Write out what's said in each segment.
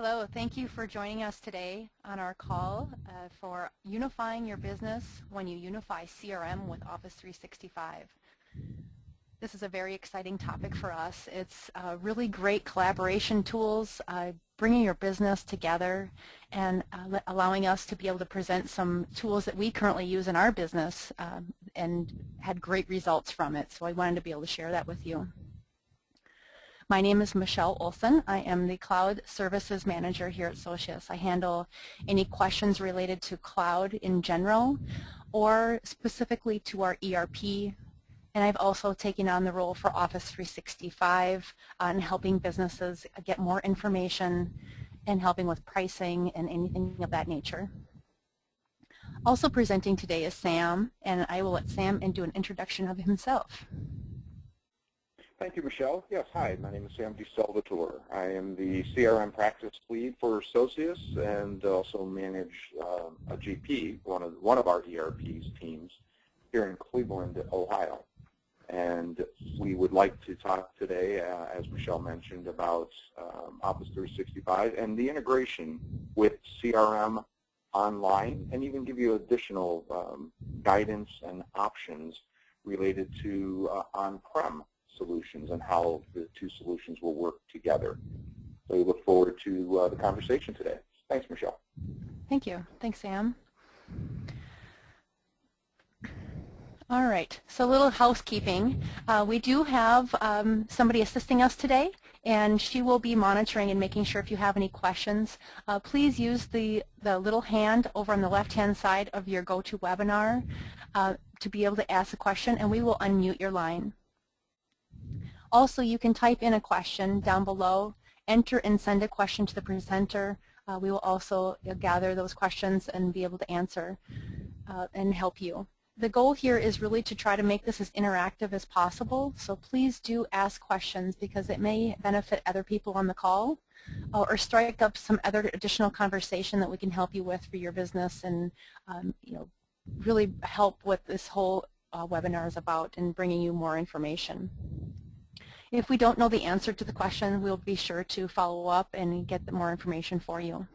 Hello, thank you for joining us today on our call for unifying your business when you unify CRM with Office 365. This is a very exciting topic for us. It's really great collaboration tools, bringing your business together and allowing us to be able to present some tools that we currently use in our business and had great results from it. So I wanted to be able to share that with you. My name is Michelle Olson. I am the Cloud Services Manager here at Socius. I handle any questions related to cloud in general or specifically to our ERP. And I've also taken on the role for Office 365 on helping businesses get more information and helping with pricing and anything of that nature. Also presenting today is Sam, and I will let Sam do an introduction of himself. Thank you, Michelle. Yes, hi, my name is Sam DeSalvatore. I am the CRM practice lead for Socius and also manage a GP, one of our ERP's teams here in Cleveland, Ohio. And we would like to talk today, as Michelle mentioned, about Office 365 and the integration with CRM online, and even give you additional guidance and options related to on-prem solutions and how the two solutions will work together. So we look forward to the conversation today. Thanks, Michelle. Thank you. Thanks, Sam. All right, so a little housekeeping. We do have somebody assisting us today, and she will be monitoring and making sure if you have any questions. Please use the little hand over on the left-hand side of your GoToWebinar to be able to ask a question, and we will unmute your line. Also, you can type in a question down below, enter and send a question to the presenter. We will also gather those questions and be able to answer and help you. The goal here is really to try to make this as interactive as possible, so please do ask questions because it may benefit other people on the call or strike up some other additional conversation that we can help you with for your business and really help what this whole webinar is about and bringing you more information. If we don't know the answer to the question, we'll be sure to follow up and get more information for you.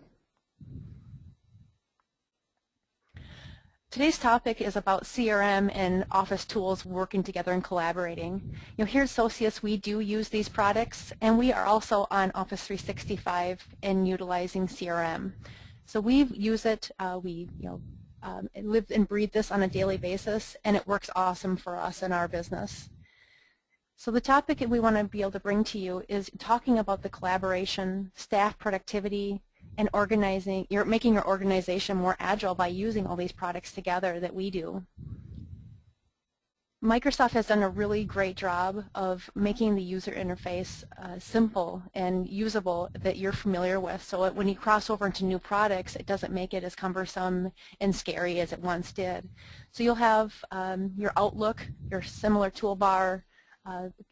Today's topic is about CRM and Office tools working together and collaborating. Here at Socius, we do use these products, and we are also on Office 365 and utilizing CRM. So we use it. We live and breathe this on a daily basis, and it works awesome for us in our business. So the topic that we want to be able to bring to you is talking about the collaboration, staff productivity, and making your organization more agile by using all these products together that we do. Microsoft has done a really great job of making the user interface simple and usable that you're familiar with, so that when you cross over into new products, it doesn't make it as cumbersome and scary as it once did. So you'll have your Outlook, your similar toolbar,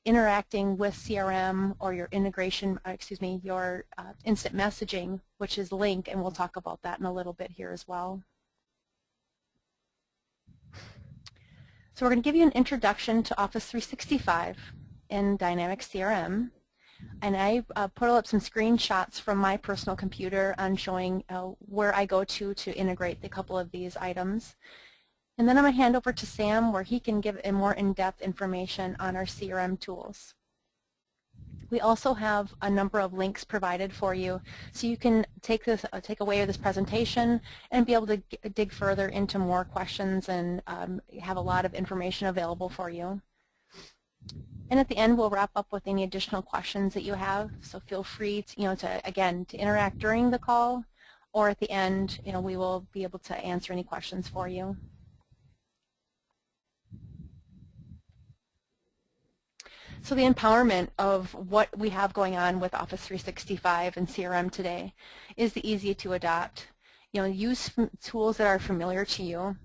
interacting with CRM or your your instant messaging, which is Link, and we'll talk about that in a little bit here as well. So we're going to give you an introduction to Office 365 and Dynamics CRM, and I put up some screenshots from my personal computer on showing where I go to integrate a couple of these items. And then I'm going to hand over to Sam where he can give a more in-depth information on our CRM tools. We also have a number of links provided for you, so you can take away this presentation and be able to dig further into more questions and have a lot of information available for you. And at the end, we'll wrap up with any additional questions that you have. So feel free to interact during the call, or at the end, we will be able to answer any questions for you. So the empowerment of what we have going on with Office 365 and CRM today is the easy to adopt. Use tools that are familiar to you.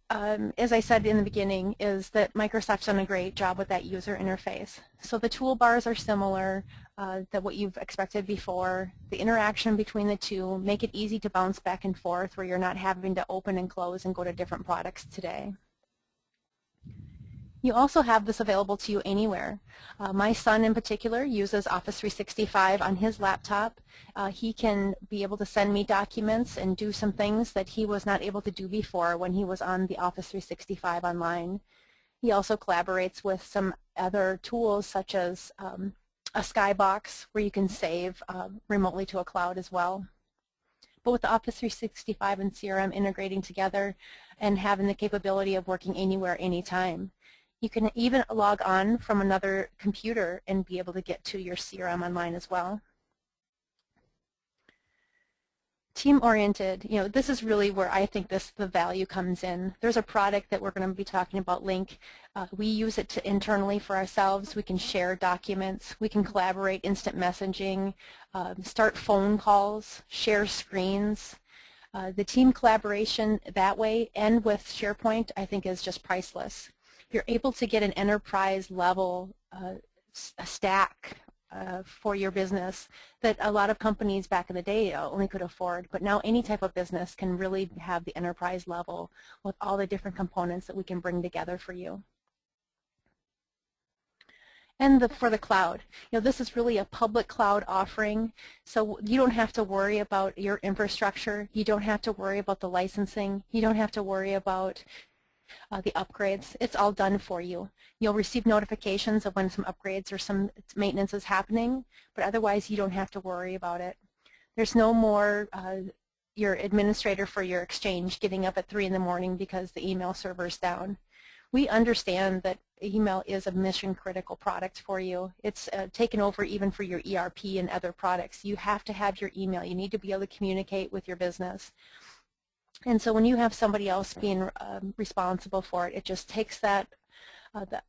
As I said in the beginning, is that Microsoft's done a great job with that user interface. So the toolbars are similar to what you've expected before. The interaction between the two make it easy to bounce back and forth where you're not having to open and close and go to different products today. You also have this available to you anywhere. My son in particular uses Office 365 on his laptop. He can be able to send me documents and do some things that he was not able to do before when he was on the Office 365 online. He also collaborates with some other tools such as a Skybox where you can save remotely to a cloud as well. But with the Office 365 and CRM integrating together and having the capability of working anywhere, anytime, you can even log on from another computer and be able to get to your CRM online as well. Team-oriented, this is really where I think the value comes in. There's a product that we're going to be talking about, Link. We use it internally for ourselves. We can share documents. We can collaborate, instant messaging, start phone calls, share screens. The team collaboration that way and with SharePoint, I think, is just priceless. You're able to get an enterprise level stack for your business that a lot of companies back in the day only could afford, but now any type of business can really have the enterprise level with all the different components that we can bring together for you. And for the cloud, this is really a public cloud offering, so you don't have to worry about your infrastructure, you don't have to worry about the licensing, you don't have to worry about the upgrades. It's all done for you. You'll receive notifications of when some upgrades or some maintenance is happening, but otherwise you don't have to worry about it. There's no more your administrator for your exchange getting up at 3 in the morning because the email server's down. We understand that email is a mission critical product for you. It's taken over even for your ERP and other products. You have to have your email. You need to be able to communicate with your business. And so when you have somebody else being responsible for it, it just takes that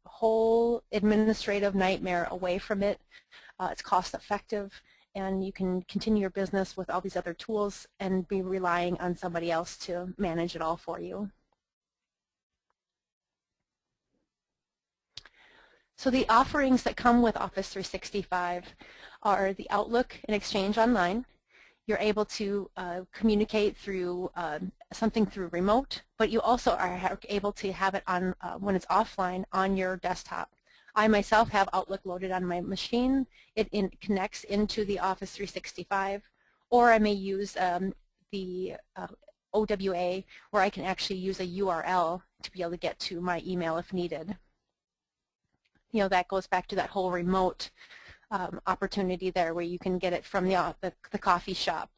whole administrative nightmare away from it. It's cost effective, and you can continue your business with all these other tools and be relying on somebody else to manage it all for you. So the offerings that come with Office 365 are the Outlook and Exchange Online. You're able to communicate through something through remote, but you also are able to have it on when it's offline on your desktop. I myself have Outlook loaded on my machine. It connects into the Office 365, or I may use the OWA, where I can actually use a URL to be able to get to my email if needed. That goes back to that whole remote opportunity there, where you can get it from the coffee shop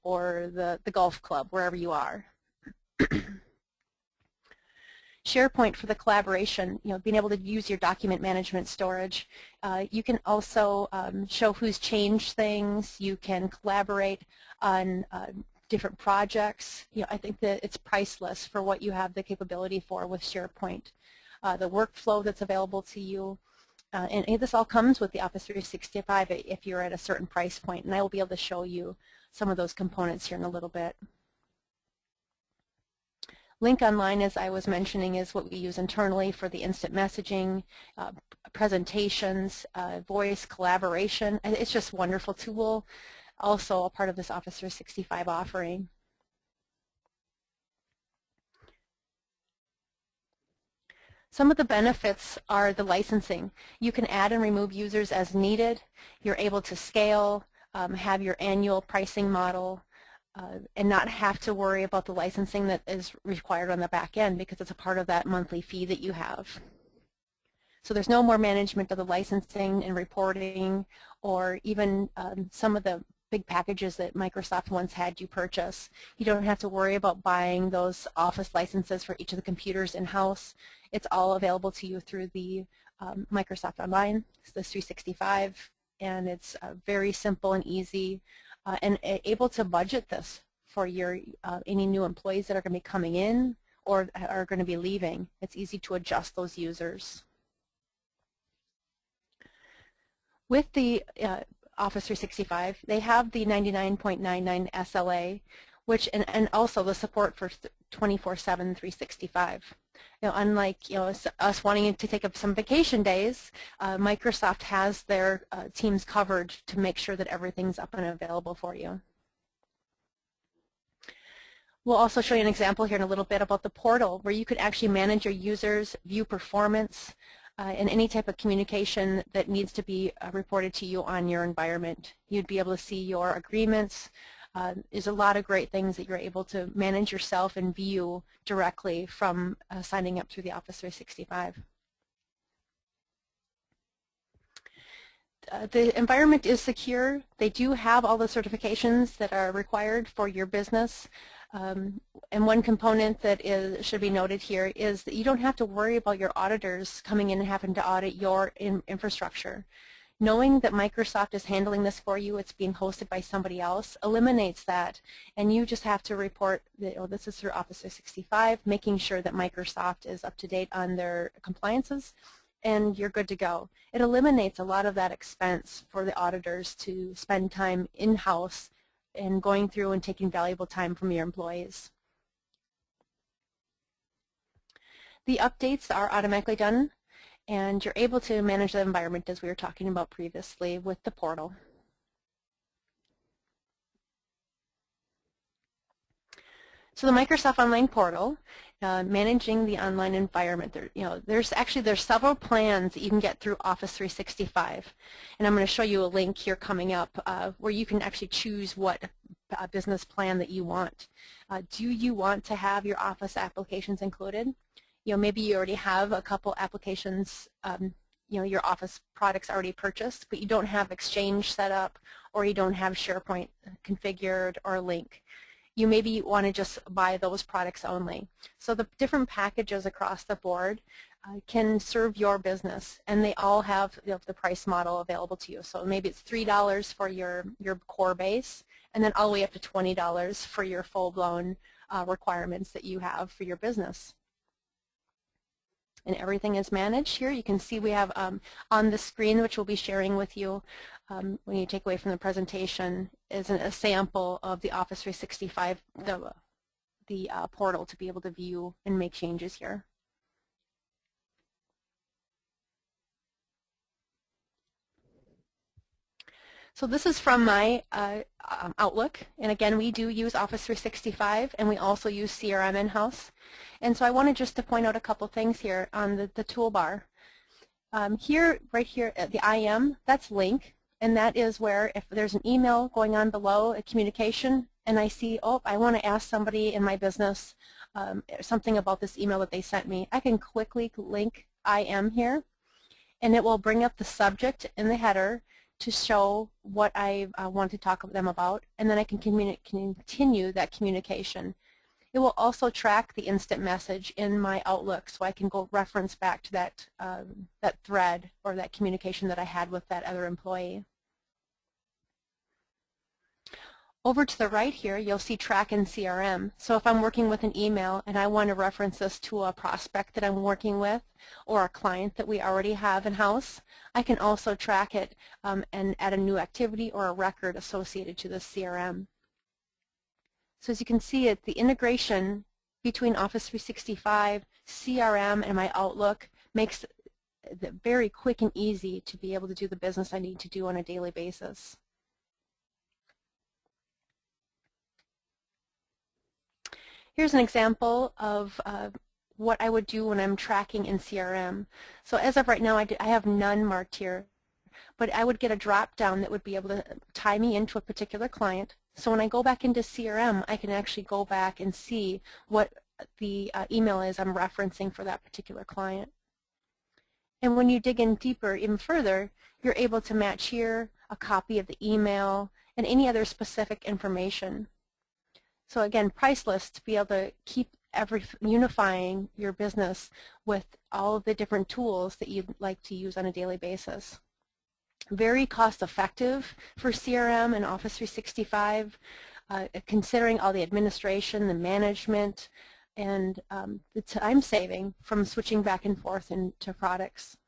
or the golf club, wherever you are. SharePoint for the collaboration, being able to use your document management storage. You can also show who's changed things. You can collaborate on different projects. I think that it's priceless for what you have the capability for with SharePoint. The workflow that's available to you. And this all comes with the Office 365 if you're at a certain price point, and I will be able to show you some of those components here in a little bit. Link Online, as I was mentioning, is what we use internally for the instant messaging, presentations, voice collaboration. It's just a wonderful tool, also a part of this Office 365 offering. Some of the benefits are the licensing. You can add and remove users as needed. You're able to scale, have your annual pricing model, and not have to worry about the licensing that is required on the back end because it's a part of that monthly fee that you have. So there's no more management of the licensing and reporting, or even some of the big packages that Microsoft once had you purchase. You don't have to worry about buying those Office licenses for each of the computers in-house. It's all available to you through the Microsoft Online, the 365, and it's very simple and easy, and able to budget this for your any new employees that are going to be coming in or are going to be leaving. It's easy to adjust those users. With the Office 365, they have the 99.99 SLA, which and also the support for 24/7 365. Unlike us wanting to take up some vacation days, Microsoft has their teams covered to make sure that everything's up and available for you. We'll also show you an example here in a little bit about the portal where you could actually manage your users, view performance, and any type of communication that needs to be reported to you on your environment. You'd be able to see your agreements. There's a lot of great things that you're able to manage yourself and view directly from signing up through the Office 365. The environment is secure. They do have all the certifications that are required for your business. And one component that should be noted here is that you don't have to worry about your auditors coming in and having to audit your infrastructure. Knowing that Microsoft is handling this for you, it's being hosted by somebody else, eliminates that, and you just have to report that, oh, this is through Office 365, making sure that Microsoft is up to date on their compliances, and you're good to go. It eliminates a lot of that expense for the auditors to spend time in-house and going through and taking valuable time from your employees. The updates are automatically done, and you're able to manage the environment as we were talking about previously with the portal. So the Microsoft Online Portal, managing the online environment. There's several plans that you can get through Office 365, and I'm going to show you a link here coming up where you can actually choose what business plan that you want. Do you want to have your Office applications included? Maybe you already have a couple applications, your Office products already purchased, but you don't have Exchange set up, or you don't have SharePoint configured or Link. You maybe want to just buy those products only. So the different packages across the board can serve your business, and they all have the price model available to you. So maybe it's $3 for your core base, and then all the way up to $20 for your full-blown requirements that you have for your business. And everything is managed here. You can see we have on the screen, which we'll be sharing with you when you take away from the presentation, is a sample of the Office 365, the portal, to be able to view and make changes here. So this is from my Outlook, and again, we do use Office 365, and we also use CRM in-house. And so I wanted just to point out a couple things here on the toolbar. Right here at the IM, that's Link, and that is where if there's an email going on below, a communication, and I see, oh, I want to ask somebody in my business something about this email that they sent me, I can quickly link IM here, and it will bring up the subject in the header to show what I want to talk to them about, and then I can continue that communication. It will also track the instant message in my Outlook, so I can go reference back to that, that thread or that communication that I had with that other employee. Over to the right here, you'll see Track in CRM. So if I'm working with an email and I want to reference this to a prospect that I'm working with or a client that we already have in-house, I can also track it and add a new activity or a record associated to the CRM. So as you can see, the integration between Office 365, CRM, and my Outlook makes it very quick and easy to be able to do the business I need to do on a daily basis. Here's an example of what I would do when I'm tracking in CRM. So as of right now, I have none marked here, but I would get a drop down that would be able to tie me into a particular client. So when I go back into CRM, I can actually go back and see what the email is I'm referencing for that particular client. And when you dig in deeper, even further, you're able to match here a copy of the email and any other specific information. So again, priceless to be able to keep unifying your business with all of the different tools that you'd like to use on a daily basis. Very cost effective for CRM and Office 365, considering all the administration, the management, and the time saving from switching back and forth into products.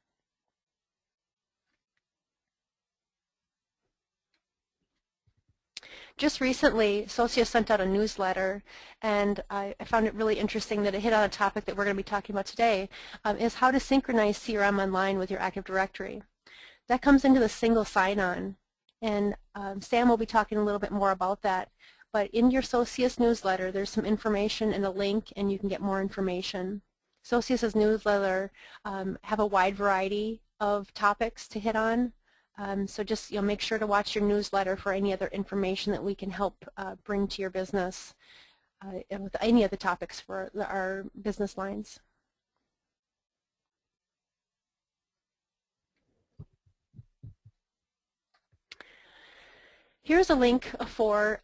Just recently, Socius sent out a newsletter, and I found it really interesting that it hit on a topic that we're going to be talking about today, is how to synchronize CRM Online with your Active Directory. That comes into the single sign-on, and Sam will be talking a little bit more about that. but in your Socius newsletter, there's some information and a link, and you can get more information. Socius's newsletter have a wide variety of topics to hit on. So just make sure to watch your newsletter for any other information that we can help bring to your business and with any of the topics for our business lines. Here's a link for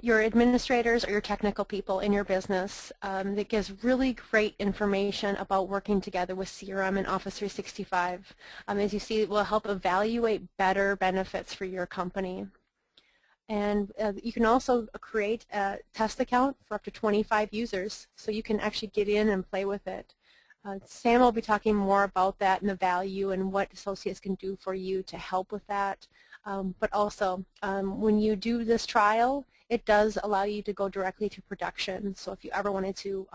your administrators or your technical people in your business that gives really great information about working together with CRM and Office 365. As you see, it will help evaluate better benefits for your company. And you can also create a test account for up to 25 users, so you can actually get in and play with it. Sam will be talking more about that and the value and what associates can do for you to help with that. But also, when you do this trial, it does allow you to go directly to production. So if you ever wanted to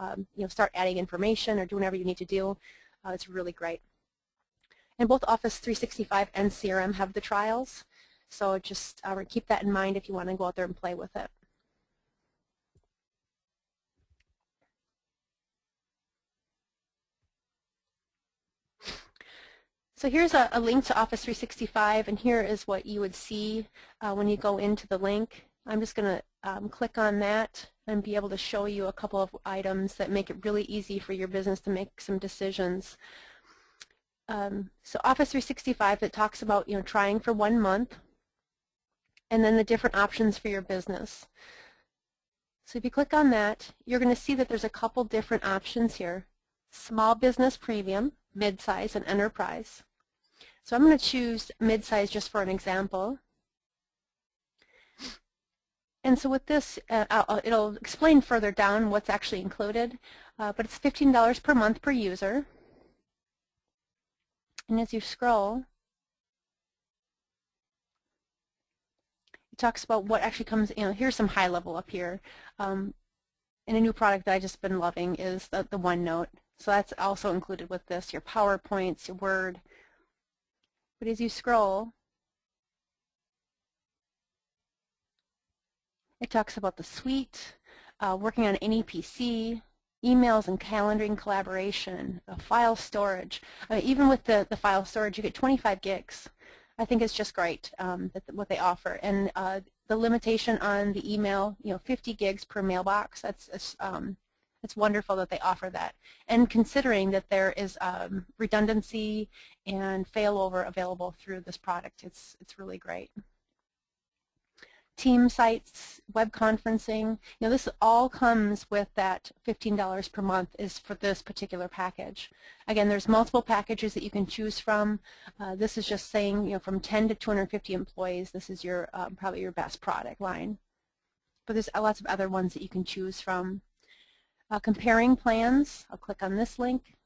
start adding information or do whatever you need to do, it's really great. And both Office 365 and CRM have the trials. So just keep that in mind if you want to go out there and play with it. So here's a link to Office 365, and here is what you would see when you go into the link. I'm just going to click on that and be able to show you a couple of items that make it really easy for your business to make some decisions. So Office 365, it talks about trying for 1 month, and then the different options for your business. So if you click on that, you're going to see that there's a couple different options here: Small Business Premium, Midsize, and Enterprise. So I'm going to choose Midsize just for an example. And so with this, it'll explain further down what's actually included, but it's $15 per month per user. And as you scroll, it talks about what actually comes, here's some high level up here. And a new product that I've just been loving is the OneNote. So that's also included with this, your PowerPoints, your Word. But as you scroll, it talks about the suite, working on any PC, emails and calendaring collaboration, file storage. Even with the file storage, you get 25 gigs. I think it's just great what they offer. And the limitation on the email, 50 gigs per mailbox, it's wonderful that they offer that. And considering that there is redundancy and failover available through this product, it's really great. Team sites, web conferencing, this all comes with that $15 per month is for this particular package. Again, there's multiple packages that you can choose from. This is just saying, from 10 to 250 employees, this is your probably your best product line. But there's lots of other ones that you can choose from. Comparing plans, I'll click on this link.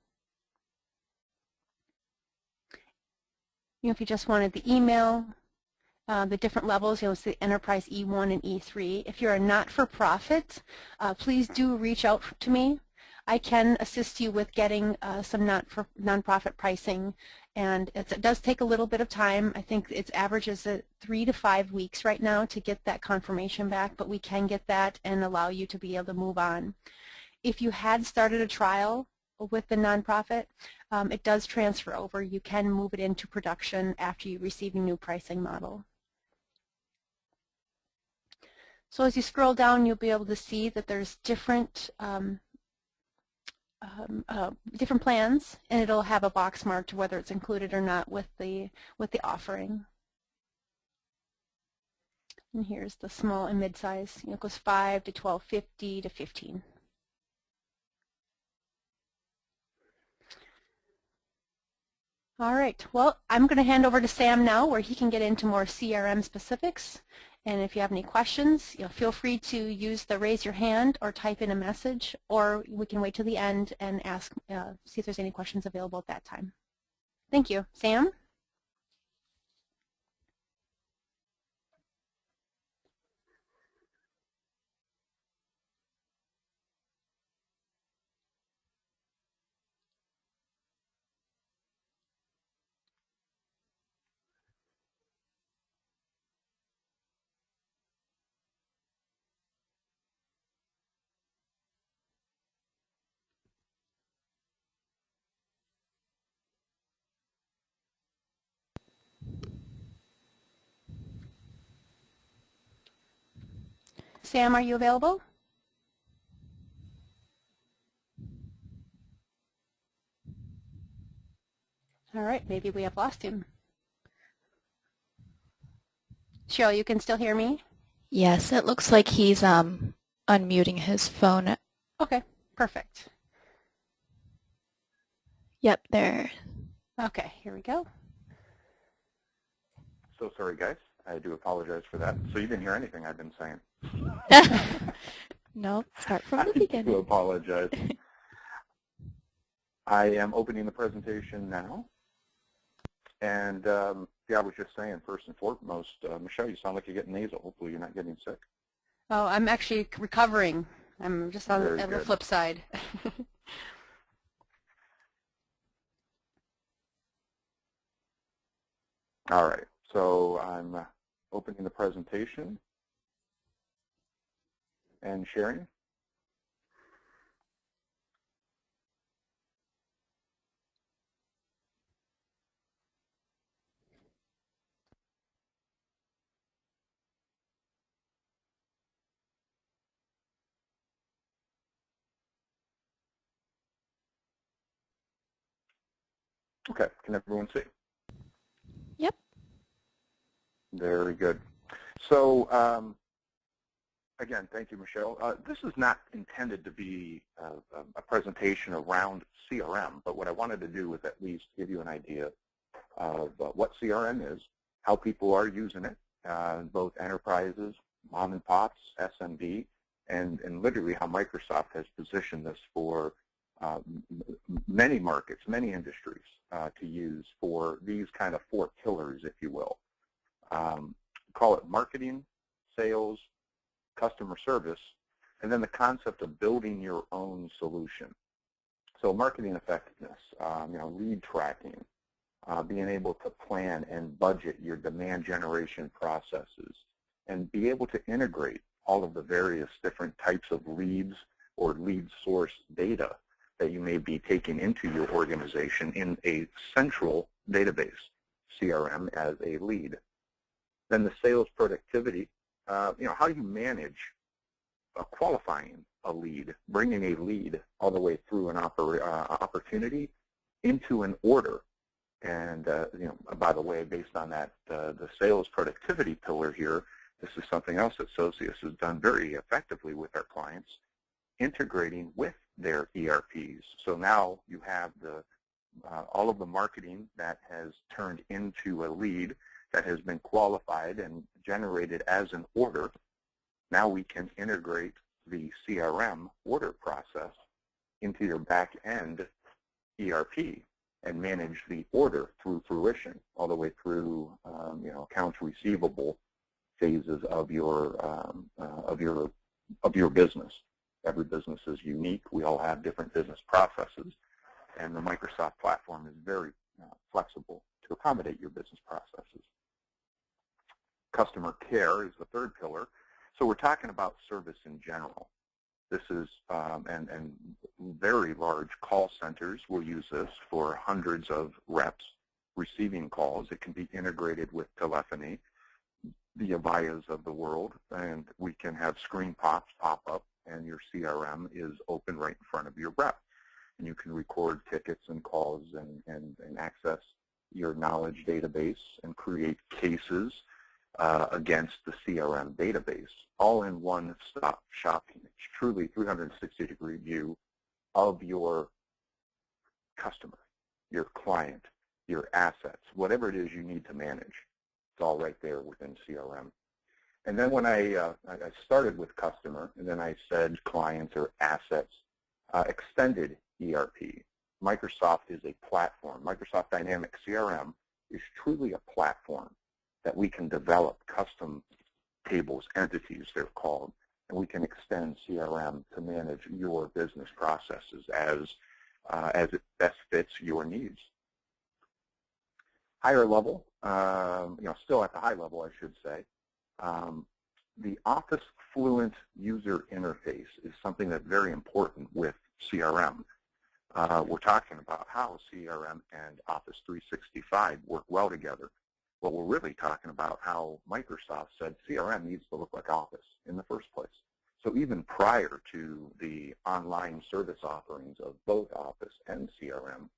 If you just wanted the email, the different levels, it's the Enterprise E1 and E3. If you're a not-for-profit, please do reach out to me. I can assist you with getting some nonprofit pricing, and it does take a little bit of time. I think its average is 3 to 5 weeks right now to get that confirmation back, but we can get that and allow you to be able to move on. If you had started a trial with the nonprofit, it does transfer over. You can move it into production after you receive a new pricing model. So as you scroll down, you'll be able to see that there's different different plans, and it'll have a box marked whether it's included or not with the offering. And here's the small and mid-size. It goes 5 to 1250 to 15. All right, well, I'm going to hand over to Sam now where he can get into more CRM specifics. And if you have any questions, feel free to use the raise your hand or type in a message, or we can wait till the end and ask, see if there's any questions available at that time. Thank you. Sam? Sam, are you available? All right, maybe we have lost him. Cheryl, you can still hear me? Yes, it looks like he's unmuting his phone. Okay, perfect. Yep, there. Okay, here we go. So sorry, guys. I do apologize for that. So you didn't hear anything I've been saying. No, start from the I do beginning. apologize. I am opening the presentation now. And yeah, I was just saying, first and foremost, Michelle, you sound like you're getting nasal. Hopefully you're not getting sick. Oh, I'm actually recovering. I'm just on the flip side. All right, so I'm opening the presentation and sharing. Okay, can everyone see? Yep. Very good. So again, thank you, Michelle. This is not intended to be a presentation around CRM, but what I wanted to do was at least give you an idea of what CRM is, how people are using it, both enterprises, mom and pops, SMB, and literally how Microsoft has positioned this for many markets, many industries to use for these kind of 4 pillars, if you will. Call it marketing, sales, customer service, and then the concept of building your own solution. So marketing effectiveness, lead tracking, being able to plan and budget your demand generation processes, and be able to integrate all of the various different types of leads or lead source data that you may be taking into your organization in a central database, CRM, as a lead. Then the sales productivity, how do you manage qualifying a lead, bringing a lead all the way through an opportunity into an order. And by the way, based on that, the sales productivity pillar here, this is something else that Socius has done very effectively with our clients, integrating with their ERPs. So now you have all of the marketing that has turned into a lead that has been qualified and generated as an order. Now we can integrate the CRM order process into your back-end ERP and manage the order through fruition, all the way through accounts receivable phases of your business. Every business is unique. We all have different business processes, and the Microsoft platform is very flexible to accommodate your business processes. Customer care is the 3rd pillar. So we're talking about service in general. This is, and very large call centers will use this for hundreds of reps receiving calls. It can be integrated with telephony, the Avayas of the world, and we can have screen pops pop up, and your CRM is open right in front of your rep. And you can record tickets and calls and access your knowledge database and create cases against the CRM database, all in one-stop shopping. It's truly 360-degree view of your customer, your client, your assets, whatever it is you need to manage. It's all right there within CRM. And then when I started with customer, and then I said clients or assets, extended ERP. Microsoft is a platform. Microsoft Dynamics CRM is truly a platform that we can develop custom tables, entities they're called, and we can extend CRM to manage your business processes as it best fits your needs. Higher level, still at the high level, I should say, the Office Fluent user interface is something that's very important with CRM. We're talking about how CRM and Office 365 work well together. Well, we're really talking about how Microsoft said CRM needs to look like Office in the first place. So even prior to the online service offerings of both Office and CRM,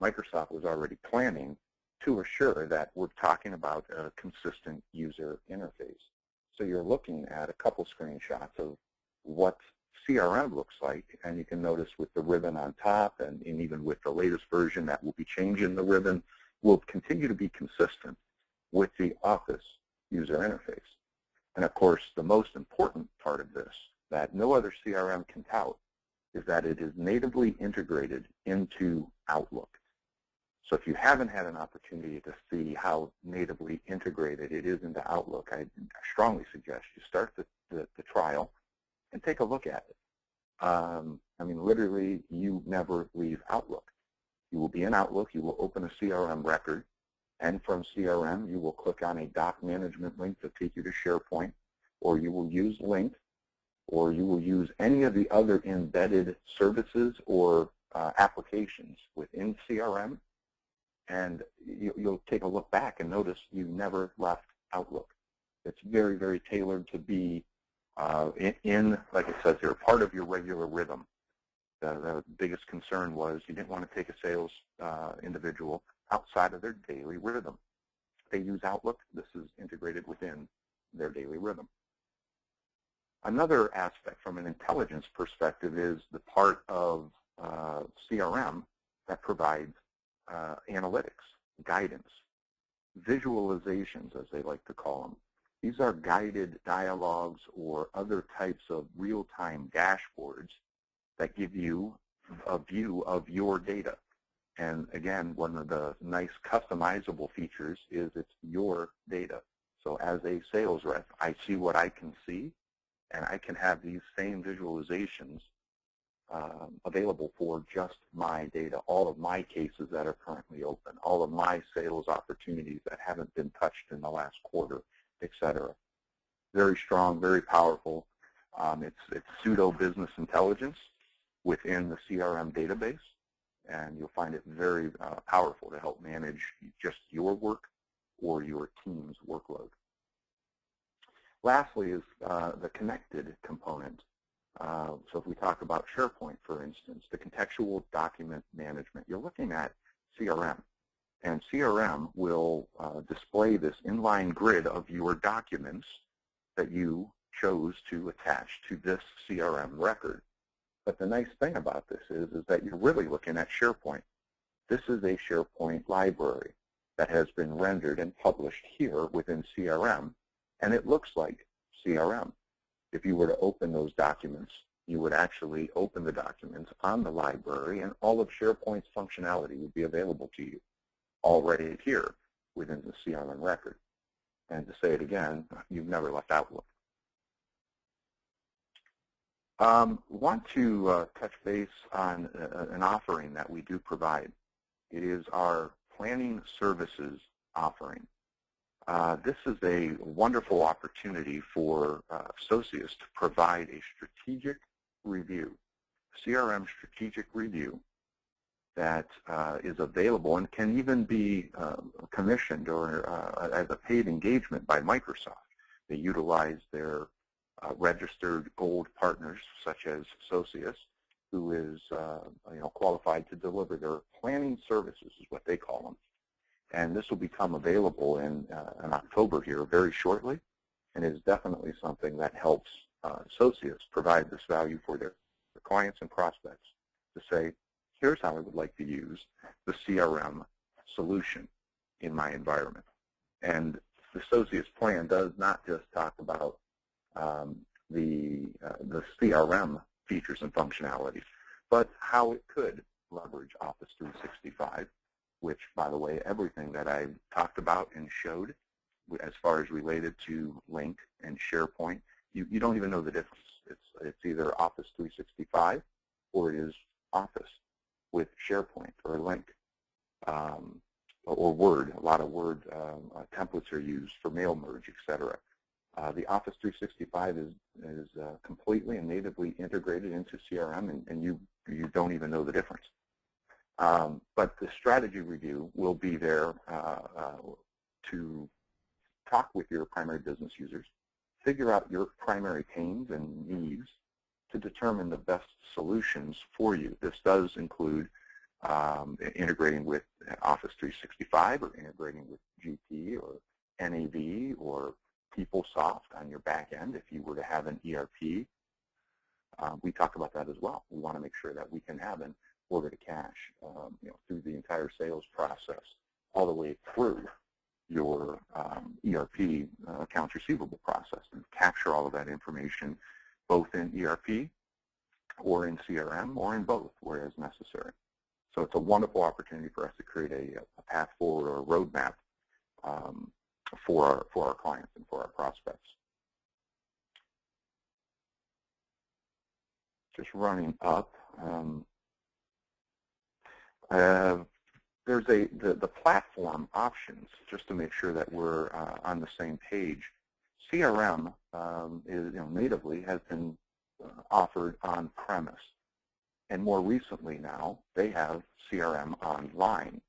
Microsoft was already planning to assure that we're talking about a consistent user interface. So you're looking at a couple screenshots of what CRM looks like, and you can notice with the ribbon on top, and even with the latest version that will be changing the ribbon, will continue to be consistent with the Office user interface. And of course, the most important part of this that no other CRM can tout is that it is natively integrated into Outlook. So if you haven't had an opportunity to see how natively integrated it is into Outlook, I strongly suggest you start the trial and take a look at it. I mean, literally, you never leave Outlook. You will be in Outlook, you will open a CRM record, and from CRM, you will click on a doc management link to take you to SharePoint, or you will use Link, or you will use any of the other embedded services or applications within CRM, and you'll take a look back and notice you never left Outlook. It's very, very tailored to be in, like it says here, part of your regular rhythm. The biggest concern was you didn't want to take a sales individual outside of their daily rhythm. They use Outlook. This is integrated within their daily rhythm. Another aspect from an intelligence perspective is the part of CRM that provides analytics, guidance, visualizations, as they like to call them. These are guided dialogues or other types of real-time dashboards that give you a view of your data. And again, one of the nice customizable features is it's your data. So as a sales rep, I see what I can see, and I can have these same visualizations available for just my data, all of my cases that are currently open, all of my sales opportunities that haven't been touched in the last quarter, etc. Very strong, very powerful. It's pseudo business intelligence within the CRM database, and you'll find it very powerful to help manage just your work or your team's workload. Lastly is the connected component. So if we talk about SharePoint, for instance, the contextual document management, you're looking at CRM. And CRM will display this inline grid of your documents that you chose to attach to this CRM record. But the nice thing about this is that you're really looking at SharePoint. This is a SharePoint library that has been rendered and published here within CRM, and it looks like CRM. If you were to open those documents, you would actually open the documents on the library, and all of SharePoint's functionality would be available to you already here within the CRM record. And to say it again, you've never left Outlook. Want to touch base on an offering that we do provide. It is our planning services offering. This is a wonderful opportunity for associates to provide a strategic review, CRM strategic review that is available and can even be commissioned or as a paid engagement by Microsoft. They utilize their registered gold partners such as Socius, who is qualified to deliver their planning services, is what they call them. And this will become available in October here very shortly, and is definitely something that helps associates provide this value for their clients and prospects to say, here's how I would like to use the CRM solution in my environment. And the associates plan does not just talk about the CRM features and functionalities, but how it could leverage Office 365, which, by the way, everything that I talked about and showed as far as related to Link and SharePoint, you don't even know the difference. It's either Office 365 or it is Office with SharePoint or Link or Word. A lot of Word templates are used for mail merge, etc. The Office 365 is completely and natively integrated into CRM, and you don't even know the difference. But the strategy review will be there to talk with your primary business users, figure out your primary pains and needs to determine the best solutions for you. This does include integrating with Office 365 or integrating with GP or NAV or PeopleSoft on your back end if you were to have an ERP. We talk about that as well. We want to make sure that we can have an order to cash through the entire sales process all the way through your ERP accounts receivable process and capture all of that information both in ERP or in CRM or in both where as necessary. So it's a wonderful opportunity for us to create a path forward or a roadmap for our clients and for our prospects. Just running up. There's the platform options, just to make sure that we're on the same page. CRM is natively has been offered on premise, and more recently now they have CRM Online.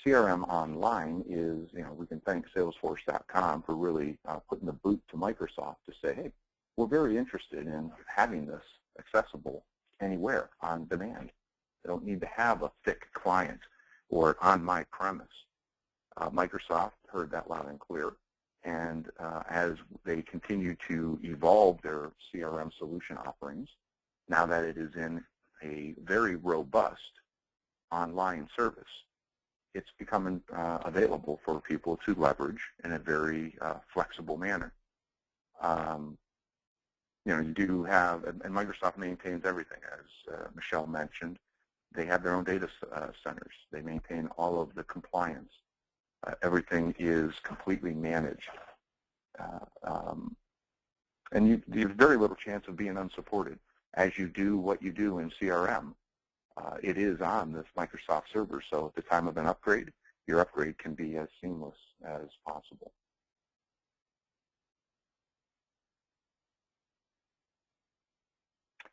CRM Online is, we can thank Salesforce.com for really putting the boot to Microsoft to say, hey, we're very interested in having this accessible anywhere on demand. They don't need to have a thick client or on my premise. Microsoft heard that loud and clear, and as they continue to evolve their CRM solution offerings, now that it is in a very robust online service, it's becoming available for people to leverage in a very flexible manner. You do have, and Microsoft maintains everything, as Michelle mentioned. They have their own data centers. They maintain all of the compliance. Everything is completely managed. And you have very little chance of being unsupported. As you do what you do in CRM, it is on this Microsoft server, so at the time of an upgrade, your upgrade can be as seamless as possible.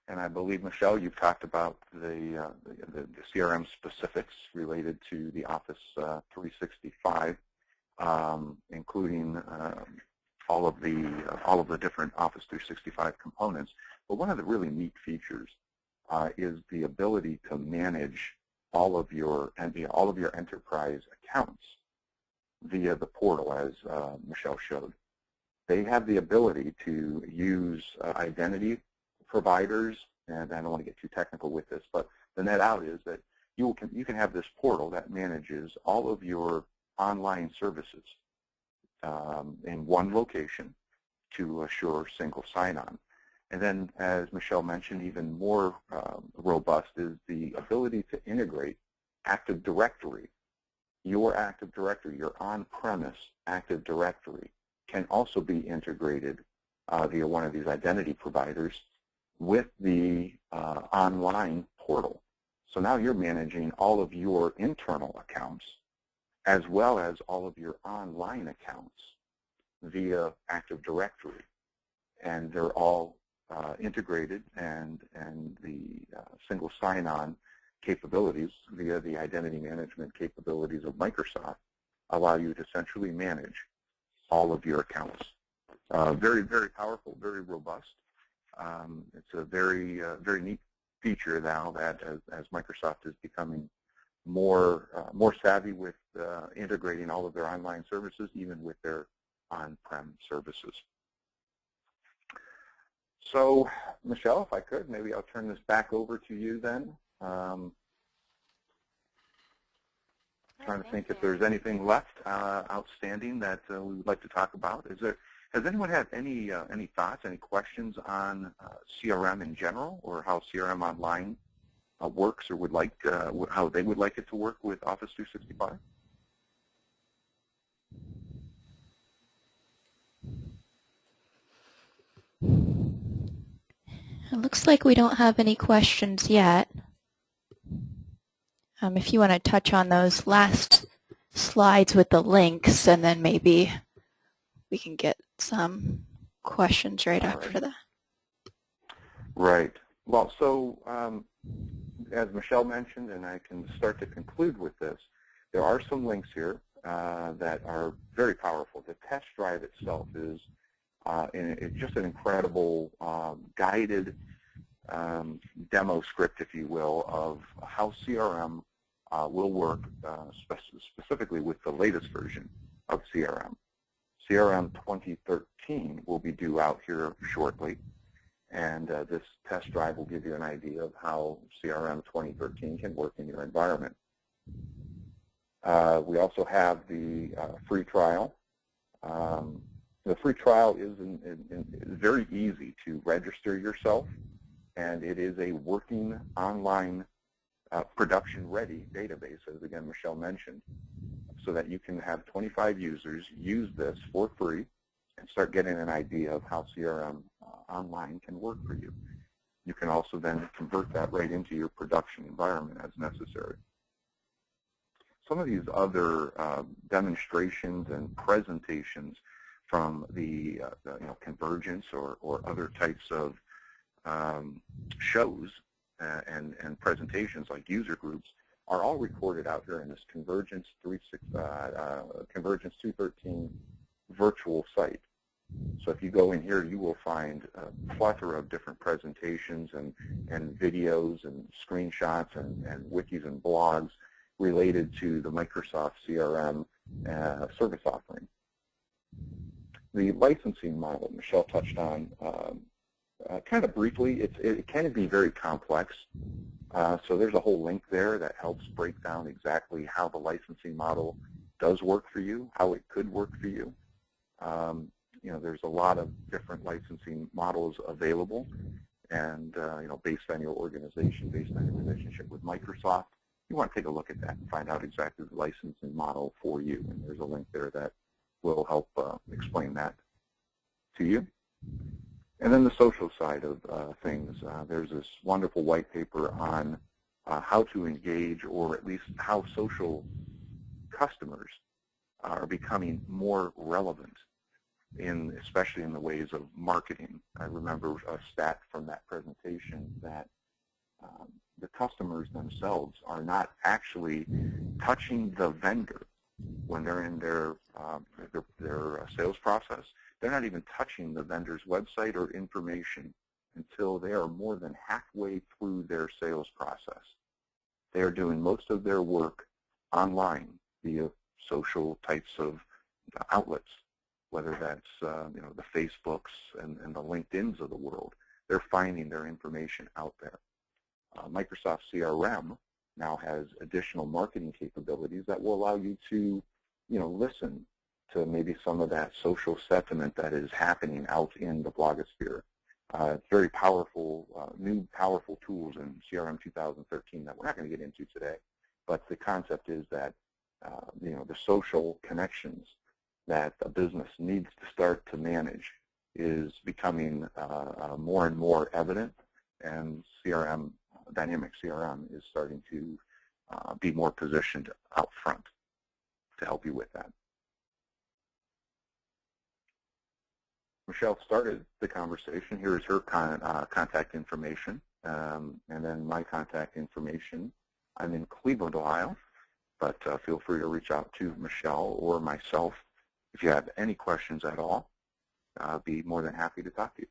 And I believe, Michelle, you've talked about the CRM specifics related to the Office 365, including all of the different Office 365 components. But one of the really neat features is the ability to manage all of your enterprise accounts via the portal, as Michelle showed. They have the ability to use identity providers, and I don't want to get too technical with this, but the net out is that you can have this portal that manages all of your online services in one location to assure single sign-on. And then, as Michelle mentioned, even more robust is the ability to integrate Active Directory. Your Active Directory, your on-premise Active Directory, can also be integrated via one of these identity providers with the online portal. So now you're managing all of your internal accounts as well as all of your online accounts via Active Directory. And they're all integrated, and the single sign-on capabilities via the identity management capabilities of Microsoft allow you to centrally manage all of your accounts. Very, very powerful, very robust. It's a very, very neat feature now that as Microsoft is becoming more savvy with integrating all of their online services, even with their on-prem services. So, Michelle, if I could, maybe I'll turn this back over to you then. Trying to think if there's anything left outstanding that we would like to talk about. Has anyone had any thoughts, any questions on CRM in general, or how CRM Online works, or would like how they would like it to work with Office 365? It looks like we don't have any questions yet. If you want to touch on those last slides with the links, and then maybe we can get some questions right after that. Right. Well, so as Michelle mentioned, and I can start to conclude with this, there are some links here that are very powerful. The test drive itself is it's just an incredible guided demo script, if you will, of how CRM will work specifically with the latest version of CRM. CRM 2013 will be due out here shortly, and this test drive will give you an idea of how CRM 2013 can work in your environment. We also have the free trial. The free trial is very easy to register yourself, and it is a working online production-ready database, as again Michelle mentioned, so that you can have 25 users use this for free and start getting an idea of how CRM online can work for you. You can also then convert that right into your production environment as necessary. Some of these other demonstrations and presentations from the Convergence or other types of shows and presentations like user groups are all recorded out here in this Convergence 213 virtual site. So if you go in here, you will find a plethora of different presentations and videos and screenshots and wikis and blogs related to the Microsoft CRM service offering. The licensing model Michelle touched on kind of briefly. It can be very complex. So there's a whole link there that helps break down exactly how the licensing model does work for you, how it could work for you. There's a lot of different licensing models available, and based on your organization, based on your relationship with Microsoft, you want to take a look at that and find out exactly the licensing model for you. And there's a link there that will help explain that to you. And then the social side of things, there's this wonderful white paper on how to engage, or at least how social customers are becoming more relevant, especially in the ways of marketing. I remember a stat from that presentation that the customers themselves are not actually touching the vendor when they're in their sales process. They're not even touching the vendor's website or information until they are more than halfway through their sales process. They are doing most of their work online via social types of outlets, whether that's the Facebooks and the LinkedIns of the world. They're finding their information out there. Microsoft CRM now has additional marketing capabilities that will allow you to listen to maybe some of that social sentiment that is happening out in the blogosphere. It's very powerful, new powerful tools in CRM 2013 that we're not going to get into today. But the concept is that the social connections that a business needs to start to manage is becoming more and more evident, and CRM, dynamic CRM, is starting to be more positioned out front to help you with that. Michelle started the conversation. Here is her contact information, and then my contact information. I'm in Cleveland, Ohio, but feel free to reach out to Michelle or myself if you have any questions at all. I'll be more than happy to talk to you.